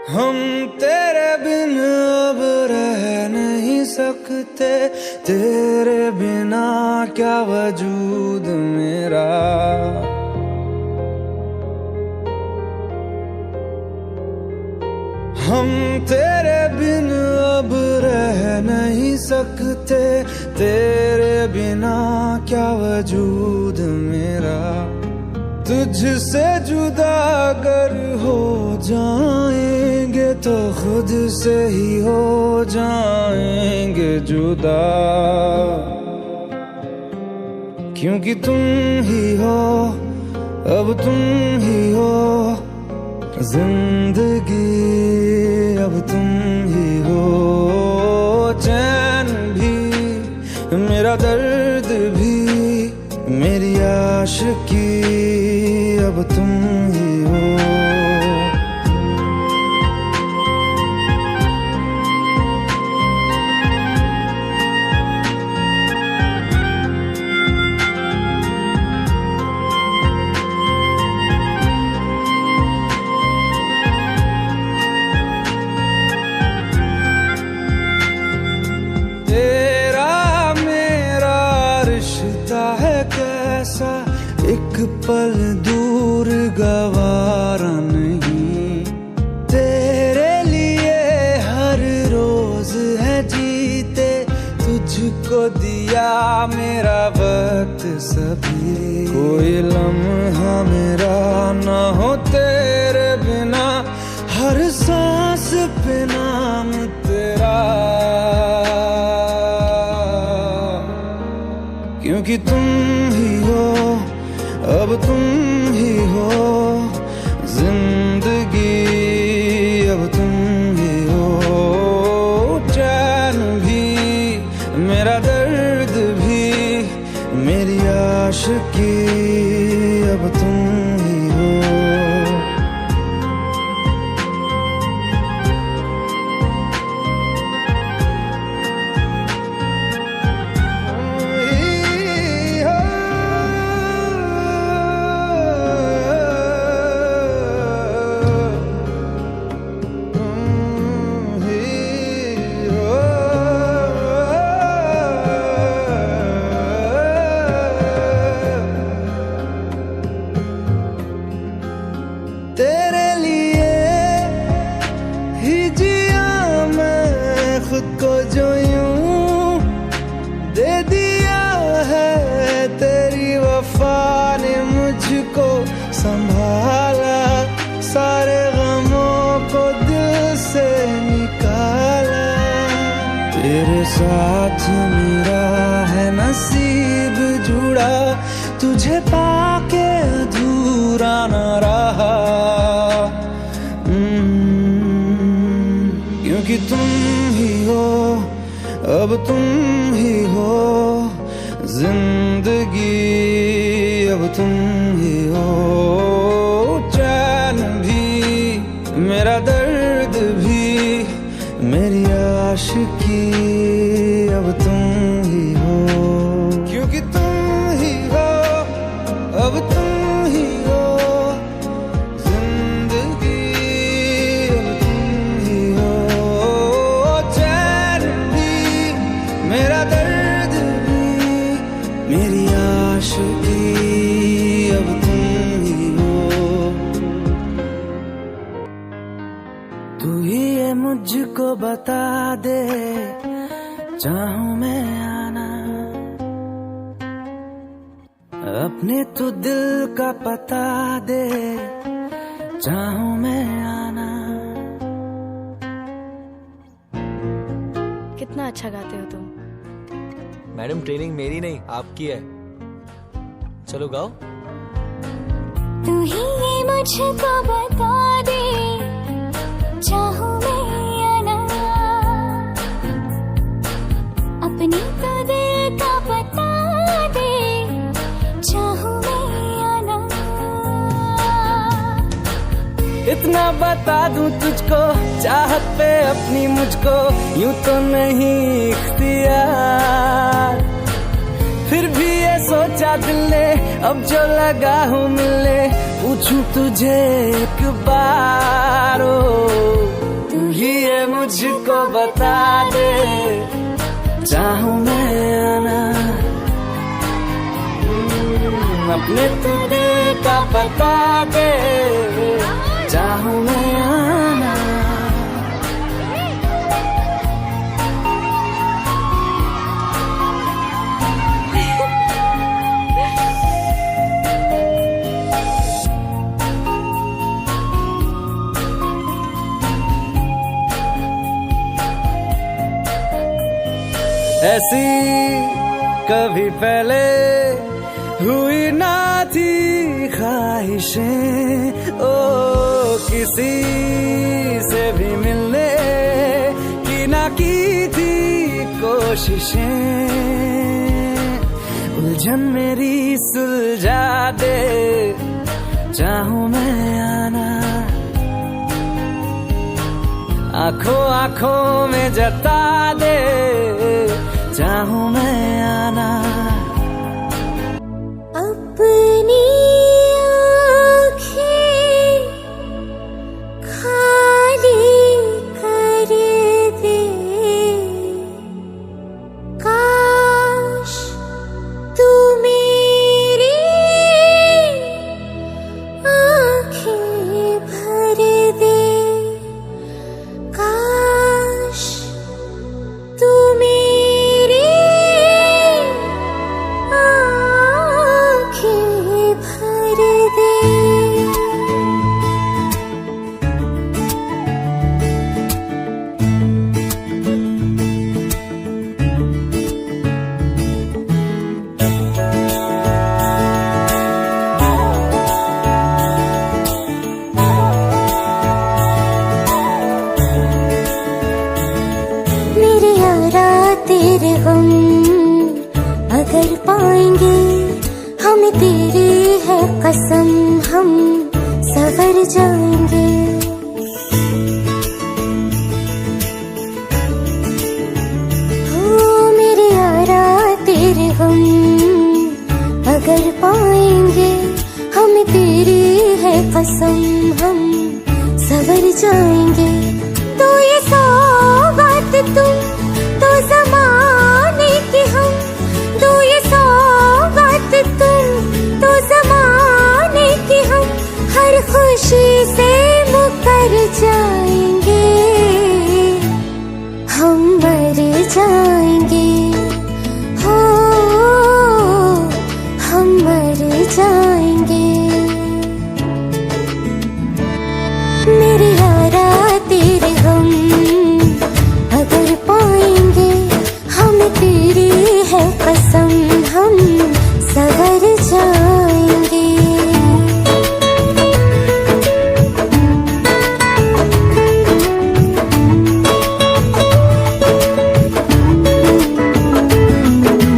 हम तेरे बिन अब रह नहीं सकते, तेरे बिना क्या वजूद मेरा। हम तेरे बिन अब रह नहीं सकते, तेरे बिना क्या वजूद मेरा। तुझसे जुदा अगर हो जाएंगे तो खुद से ही हो जाएंगे जुदा, क्योंकि तुम ही हो, अब तुम ही हो जिंदगी, अब तुम ही हो। चैन भी, मेरा दर्द भी, मेरी आशिकी, अब तुम ही हो। तेरा मेरा रिश्ता है कैसा, एक पल दूर गवारा नहीं। तेरे लिए हर रोज है जीते, तुझको दिया मेरा वक्त सभी। कोई लम्हा मेरा ना हो तेरे बिना, हर सांस पे नाम तेरा, क्योंकि तुम ही हो, अब तुम ही हो जिंदगी, अब तुम ही हो। चैन भी, मेरा दर्द भी, मेरी आशिकी, अब तुम ही हो। तेरे लिए ही जिया मैं खुद को, जो यूं दे दिया है तेरी वफा ने मुझको संभाला। सारे गमों को दिल से निकाला, तेरे साथ मेरा है नसीब जुड़ा, तुझे पाके अधूरा न रहा। क्योंकि तुम ही हो, अब तुम ही हो जिंदगी, अब तुम ही हो। चैन भी, मेरा दर्द भी, मेरी आशिकी, अब तुम ही हो। क्योंकि तुम ही हो, अब तुम ही हो जिंदगी, अब तुम ही हो। चैन भी, मेरा दर्द भी, मेरी आशिकी, अब तुम ही हो। तू ही ये मुझको बता दे, चाहूं मैं आना, अपने तू दिल का पता दे, चाहूं मैं आना। कितना अच्छा गाते हो तुम। मैडम ट्रेनिंग मेरी नहीं आपकी है, चलो गाओ। तू ही ये मुझको बता दे, चाहूं मैं आना, अपनी तो दिल का पता दे, चाहूं मैं आना। इतना बता दूं तुझको, चाहत पे अपनी मुझको यूं तो नहीं इख्तियार, फिर भी ये सोचा दिल ने अब जो लगा हूँ मिलने, पूछूं तुझे एक बार। ये मुझको बता दे, चाहूं मैं आना अपने तू दिल का बता दे, चाहूं मैं आना। ऐसी कभी पहले हुई ना थी ख्वाहिशें, ओ किसी से भी मिलने की ना की थी कोशिशें, उलझन मेरी सुलझा दे, चाहूं मैं आना आंखों आंखों में जता दे, चाहूं मैं आना। अपनी आँखें खाली कर दे, काश तू मेरी आँखें भर दे, काश तू मेरी आँखें भर दे। मेरे यारा तेरे गम अगर पाएंगे, हमें तेरी है कसम, हम सवर जाएंगे। हो मेरे यारा तेरे गम अगर पाएंगे, हमें तेरी है कसम, हम सवर जाएंगे। तो ये सौगात तुम तो ज़माने की हम, तो ये सौगात तुम तो ज़माने की हम, हर खुशी से मुकर जाएंगे, हम मर जाएंगे, हो हम मर जाएंगे। मेरे यारा तेरे गम अगर पाएंगे, हमें तेरी है कसम, हम सवर जाएंगे।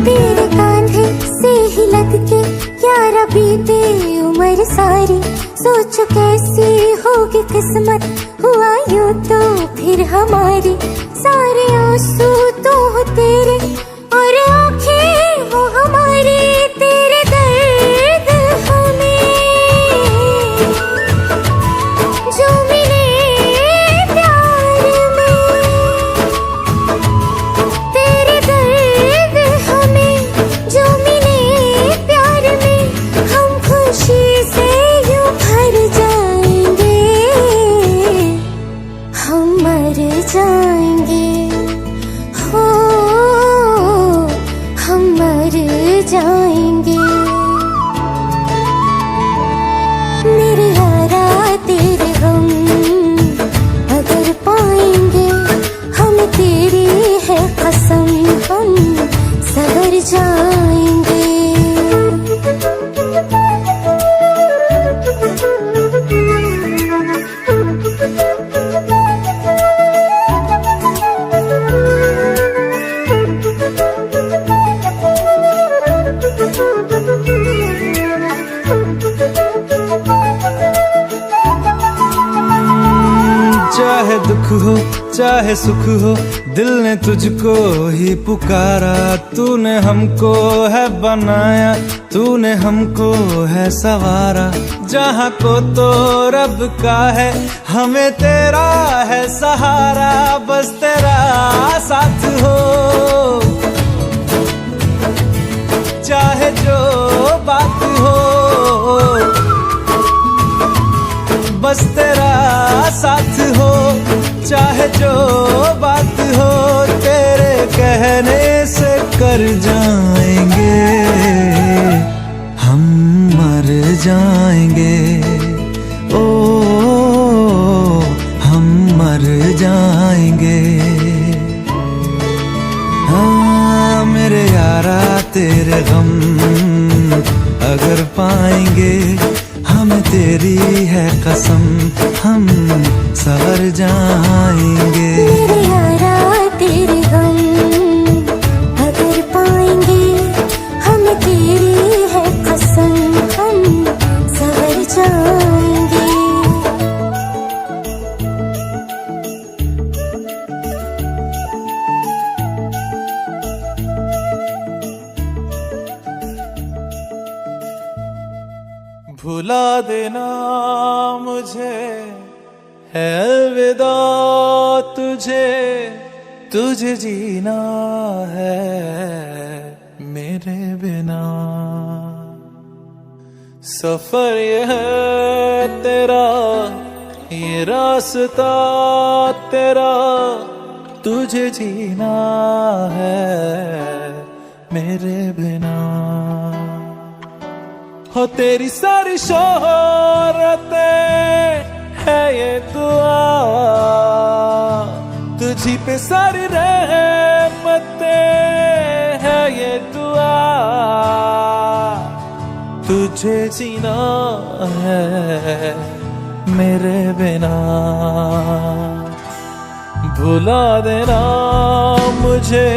तेरे कांधे से ही लग के यारा बीते उम्र सारी, सोचो कैसी होगी किस्मत, हुआ यूं तो फिर हमारी। सारे आंसू तो हो तेरे और आंखें हो हमारी, तेरे दर्द हमें जो मिले प्यार में, तेरे दर्द हमें जो मिले प्यार में, हम खुशी से यूं भर जाएंगे, हम मर जाएंगे, हो हम मर जाएंगे। मेरे यारा तेरे गम अगर पाएंगे, हम तेरी है कसम, हम सवर जाएंगे। चाहे चाहे दुख हो चाहे सुख हो, दिल ने तुझको ही पुकारा। तूने हमको है बनाया, तूने हमको है सवारा। जहाँ को तो रब का है, हमें तेरा है सहारा। बस तेरा साथ हो, चाहे जो बात हो, बस तेरा साथ हो, चाहे जो बात हो। तेरे कहने से कर जाएंगे, हम मर जाएंगे। ओ हम मर जाएंगे। हाँ मेरे यारा तेरे गम अगर पाएंगे, हमें तेरी है कसम, हम सवर जाएंगे। मेरे यारा तेरे गम अगर पाएंगे, हमें तेरी है कसम, हम सवर जाएंगे। भुला देना मुझे है अलविदा तुझे, तुझे जीना है मेरे बिना। सफर ये है तेरा, ये रास्ता तेरा, तुझे जीना है मेरे बिना। हो तेरी सारी शोहरतें है ये दुआ, तुझी पे सारी रहमतें है ये दुआ। तुझे जीना है मेरे बिना। भुला देना मुझे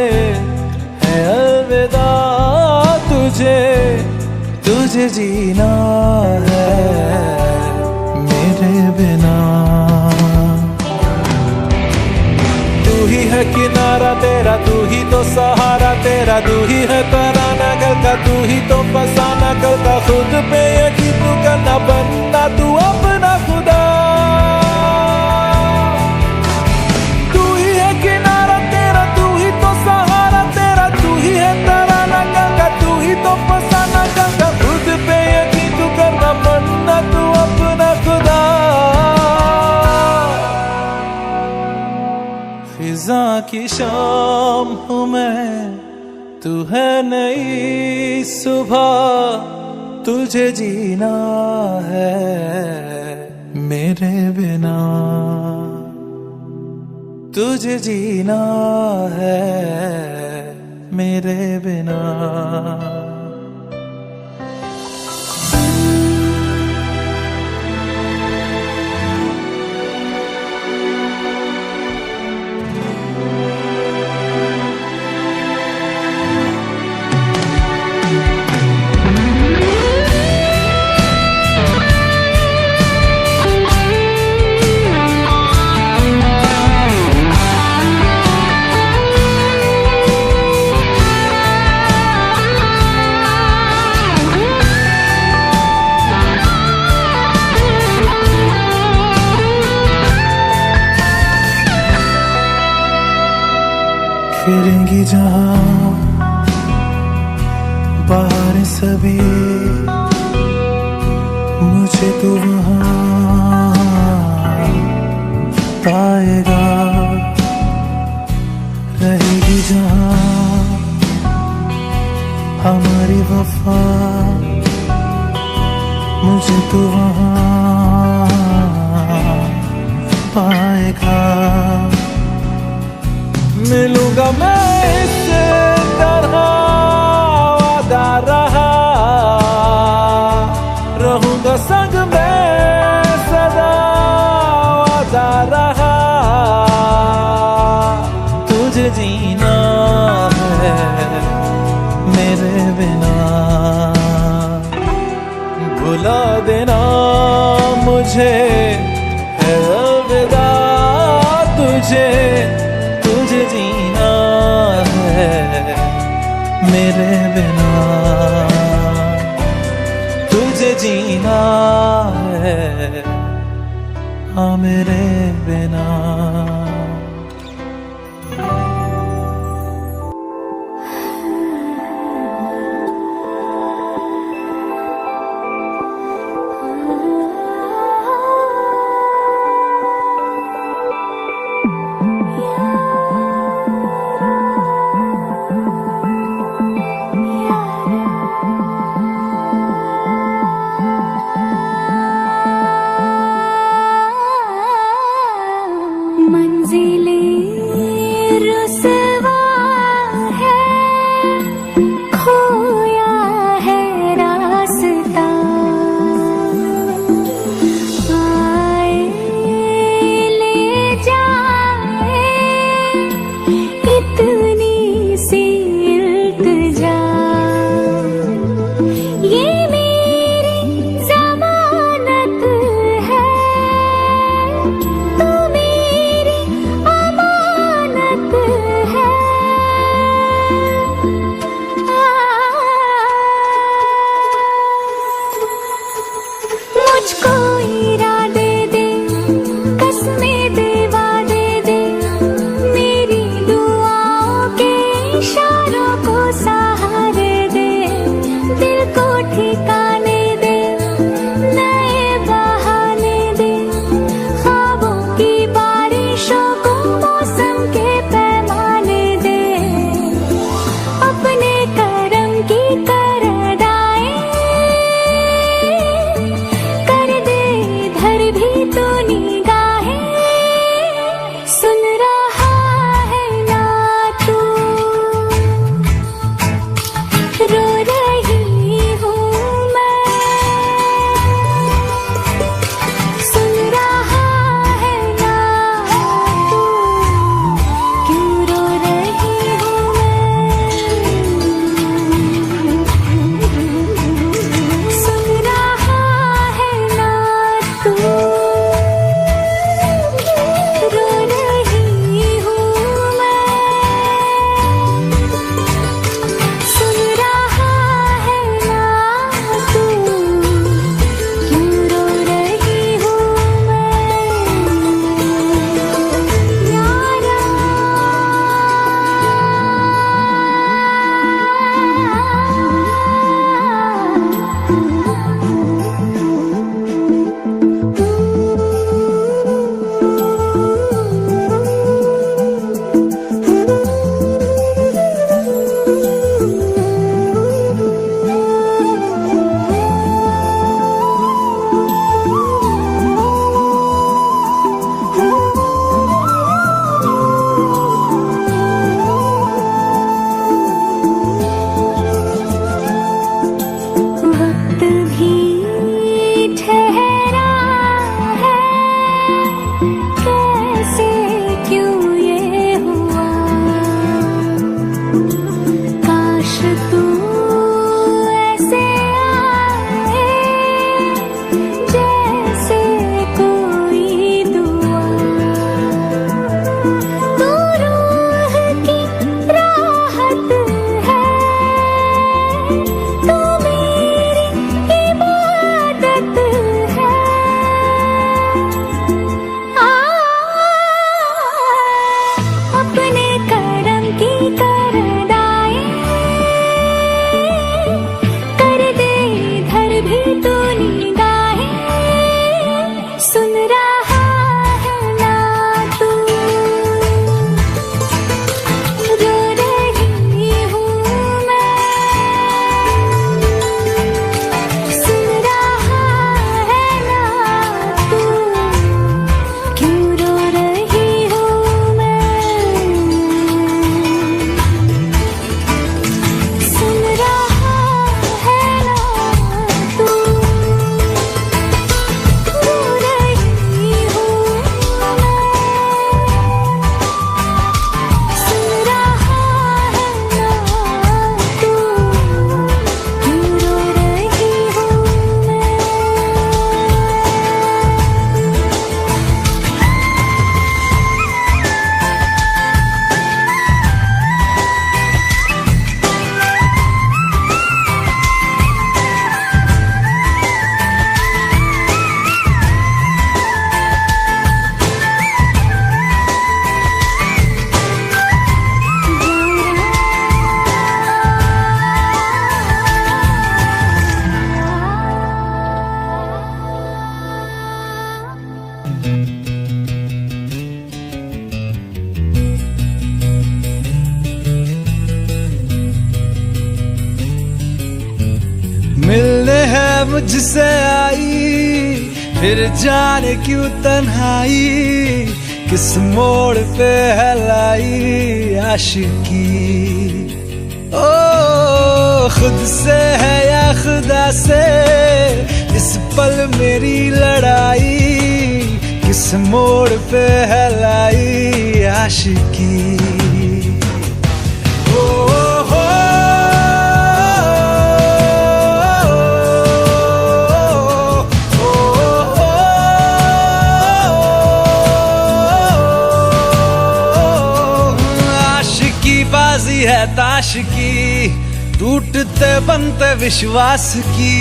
है अलविदा तुझे, तुझे जीना है मेरे बिना। तू ही है किनारा तेरा, तू ही तो सहारा तेरा, तू ही है तराना घर का, तू ही तो फसाना कल का। खुद पे यकीन तू करना, बनना तू अपना खुदा। तू ही है किनारा तेरा, तू ही तो सहारा तेरा, तू ही है तराना घर का, तू ही तो फसाना कल का। खुद पे यकीन तू करना, बनना तू अपना खुदा। फिजा की शाम हूँ मैं, तू है नई सुबह, तुझे जीना है मेरे बिना। तुझे जीना है मेरे बिना। फिरेंगी जहाँ बाहर सभी, मुझे तो वहाँ पाएगा। रहेगी जहाँ हमारी वफा, मुझे तो वहाँ पाएगा। मिलूंगा मैं इस तरह वादा रहा, रहूंगा संग में सदा वादा रहा। तुझे जीना है मेरे बिना। भुला देना मुझे है अलविदा तेरे बिना तुझे जीना है हाँ मेरे बिना। मन मुझसे आई, फिर जाने क्यों तन्हाई, किस मोड़ पे है लाई आशिकी। ओ खुद से है या खुदा से, इस पल मेरी लड़ाई, किस मोड़ पे है लाई आशिकी। ओ हो आशिकी बाजी है ताश की, टूटते बनते विश्वास की।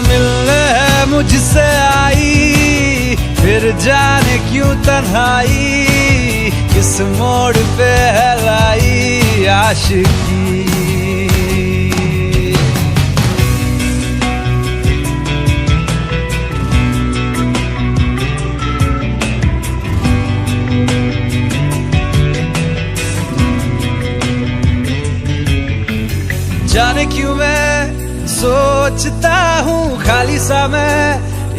मिलने है मुझसे आई, फिर जाने क्यों तन्हाई, किस मोड़ पे है लाई आशिकी। जाने क्यों मैं सोचता हूँ खाली सा मैं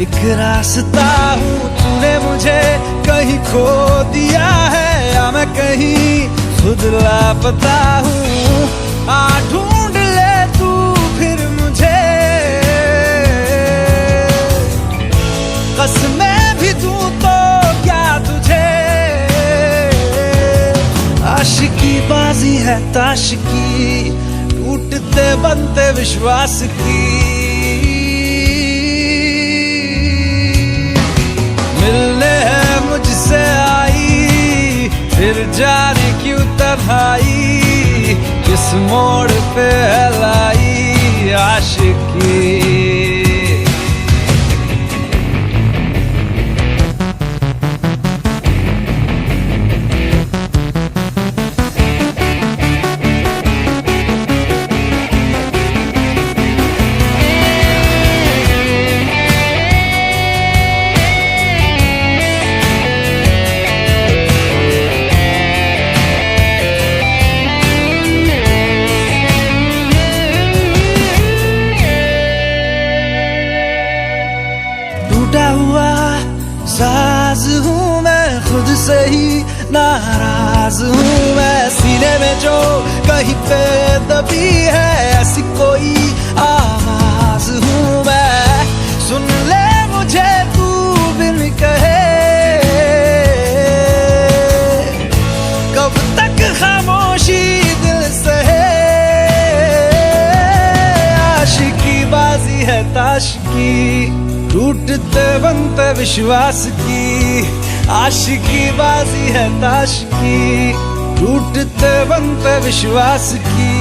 एक रास्ता हूँ, तूने मुझे कहीं खो दिया है या मैं कहीं खुद लापता हूँ। आ ढूंढ ले तू फिर मुझे, कसमें भी दूँ तो क्या तुझे। आशिकी बाजी है ताश की, टूटते बनते विश्वास की। मिलने है मुझसे आई, फिर जाने क्यों तन्हाई, किस मोड़ पे है लाई आशिकी। टूटा हुआ साज हूँ मैं, खुद से ही नाराज हूँ मैं। सीने में जो कहीं पे दबी है ऐसी कोई आवाज हूँ मैं। सुन ले मुझे तू बिन कहे, कब तक खामोशी दिल सहे। आशिकी बाजी है ताश की, टूटते बनते विश्वास की। आशिकी बाजी है ताश की, टूटते बनते विश्वास की।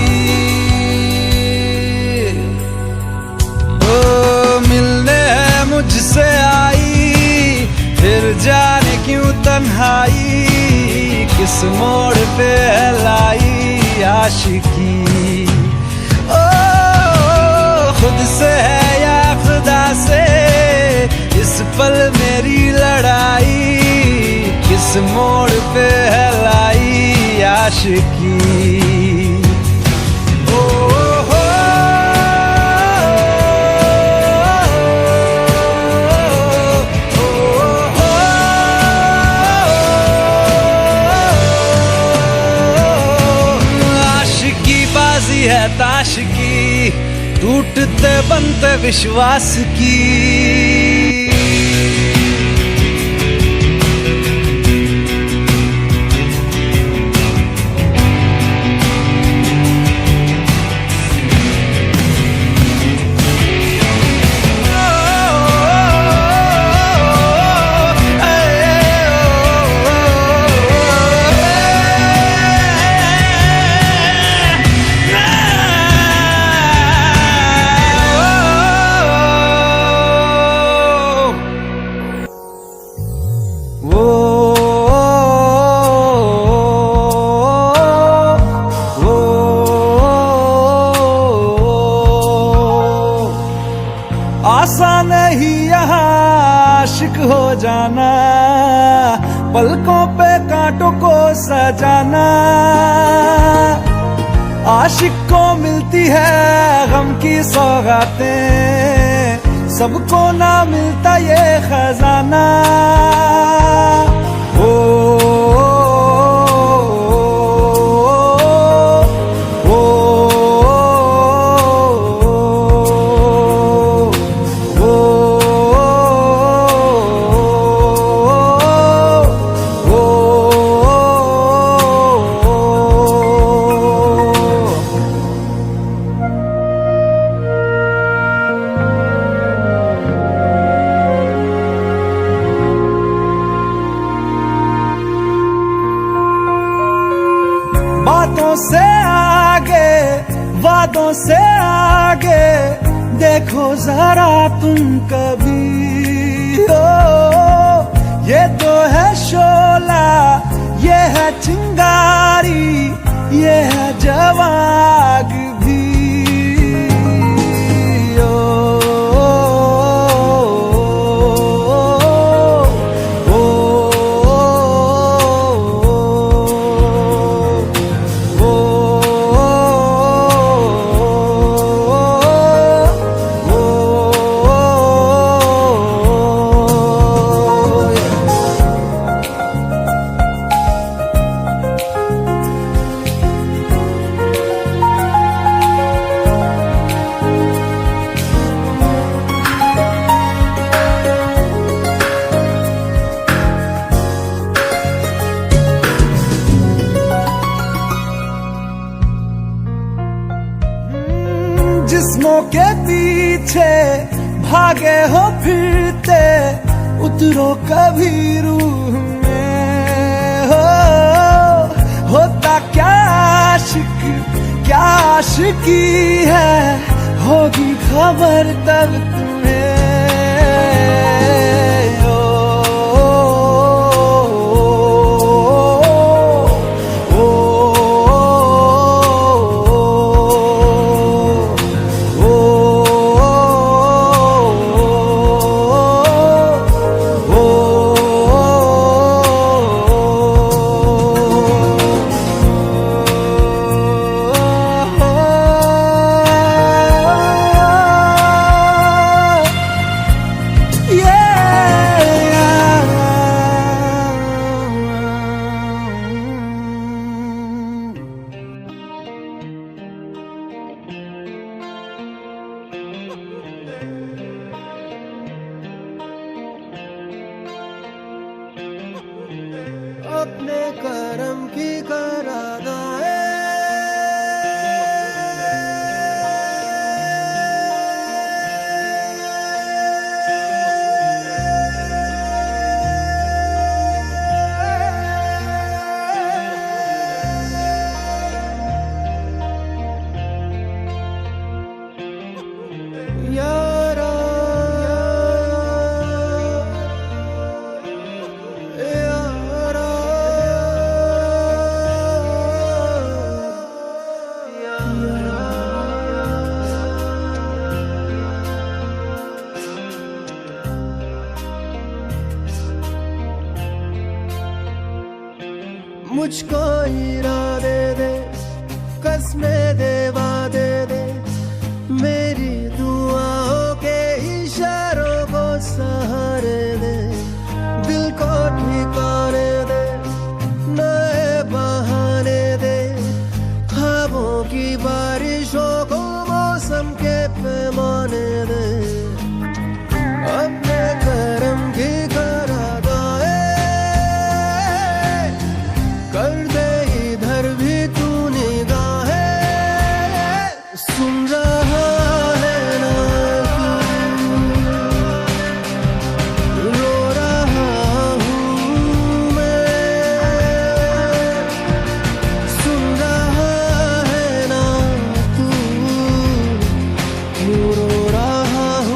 ओ मिलने है मुझसे आई, फिर जाने क्यों तन्हाई, किस मोड़ पे है लाई आशिकी। ओ खुद से है या खुदा से, इस पल मेरी लड़ाई, किस मोड़ पे है लाई आशिकी। ओ हो आशिकी बाजी है ताश की, टूटते बनते विश्वास की। आसान नहीं यहाँ आशिक हो जाना, पलकों पे कांटों को सजाना। आशिक सबको मिलती है गम की सौगातें, सबको ना मिलता ये खजाना। ओ, ओ, ओ, बातों से आगे, वादों से आगे देखो जरा तुम कभी। ओ, ये तो है शोला, ये है चिंगारी, ये है जवाग भी। ओ, ओ, जिस्मों के पीछे भागे हो फिरते, उतरो कभी रूह में। होता क्या आशिक, क्या आशिकी है, होगी खबर तब तुम्हें। ओ, ओ, अपने करम की करादाए, यारा मुझको इरादे दे, कसमें दे, वादे दे, मेरी दुआओं के इशारों को सहारे दे, दिल को ठिकाने दे, नए बहाने दे, ख्वाबों की बारिशों को मौसम के पैमाने दे। अपने करम की करादाए कर दे, इधर भी तू निगाहें, सुन रहा है ना तू, रो रहा हूँ मैं, सुन रहा है ना तू, रो रहा हूँ।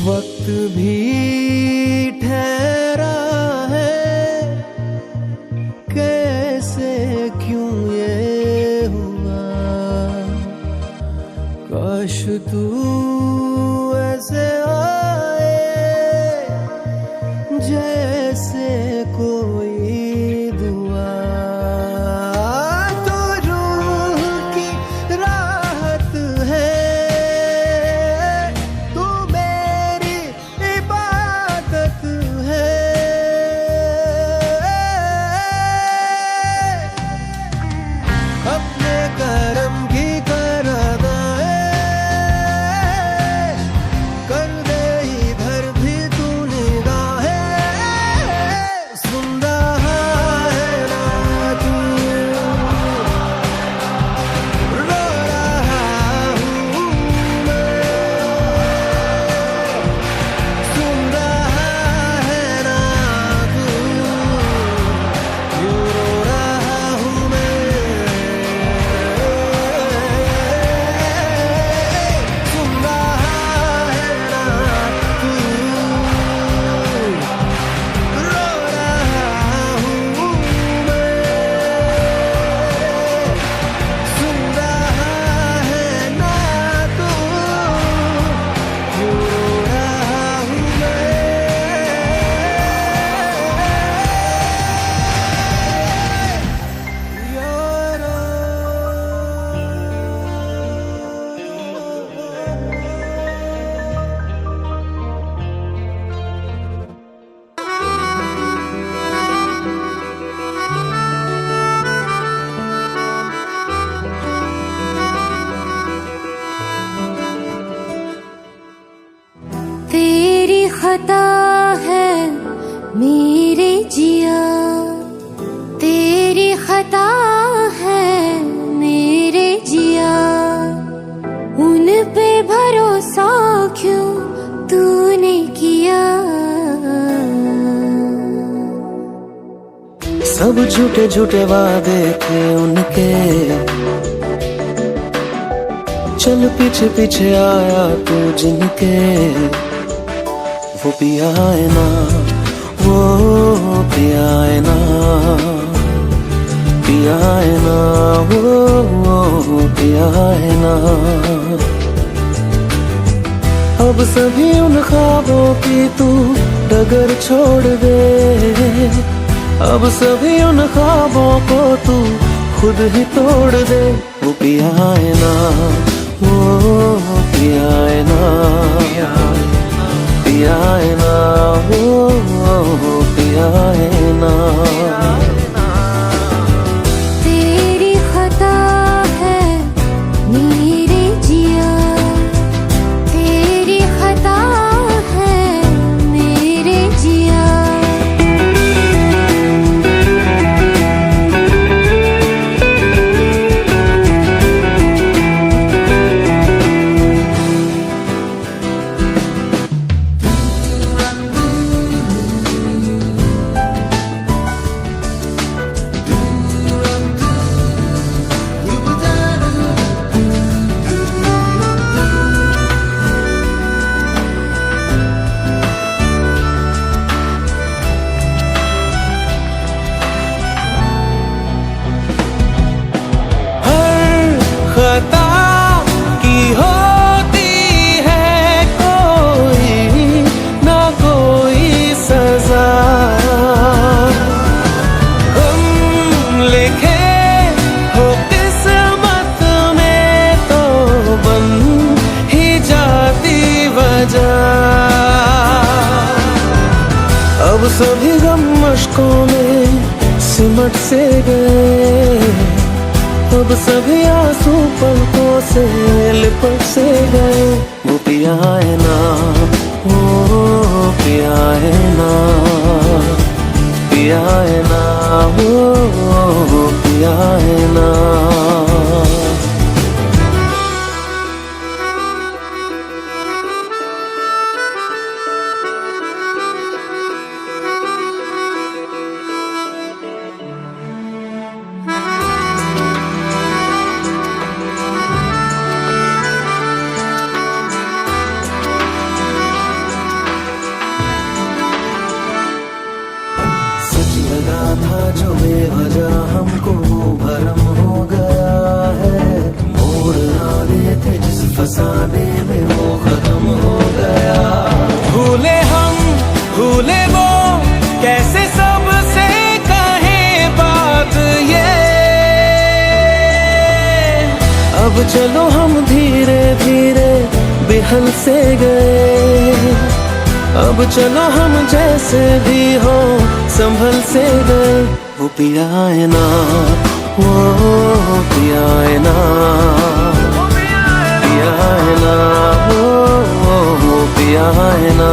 वक्त भी ठहरा है, कैसे क्यों ये हुआ। काश तू ऐसे आए जैसे कोई दुआ। तो रूह की राहत है, तू मेरी इबादत है। अपने करम की कर अदाएं कर दे, इधर भी तू निगाहें। सुन रहा है ना तू, रो रहा हूँ मैं। सुन रहा है ना तू, यूं रो रहा हूँ मैं। सुन रहा है ना तू, रो रहा हूँ मैं। सुन रहा है ना तू, यूं रो रहा हूँ मैं। तेरी खता है मेरे जिया, तेरी खता है मेरे जिया। उन पे भरोसा क्यों तूने किया। सब झूठे झूठे वादे थे उनके, चल पीछे पीछे आया तू जिनके। वो पिया है ना, वो पिया है ना, पिया है ना, वो पिया है ना। अब सभी उन ख्वाबों की तू डगर छोड़ दे। अब सभी उन ख्वाबों को तू खुद ही तोड़ दे। वो पिया है ना, वो पिया है ना, पिया है ना, वो पिया है ना। तेरी खता है मेरे जिया, तेरी खता है मेरे जिया। खता की होती है कोई ना कोई सजा। गम लिखे हो किस्मत में तो बन ही जाती वजह। अब सभी गम मुश्कों में सिमट से गए। अब सभी आंसू पलकों से लिपट से गए। वो पिया है ना, वो पिया है ना, पिया है ना, वो पिया है ना। बेवजह हमको भरम हो गया है, मोड़ आने थे जिस फसाने में वो खत्म हो गया। भूले हम भूले वो, कैसे सबसे कहे बात ये। अब चलो हम धीरे धीरे बेहल से गए, अब चलो हम जैसे भी हो संभल से गए। वो पिया है ना, वो पिया है ना, पिया है ना, वो पिया है ना।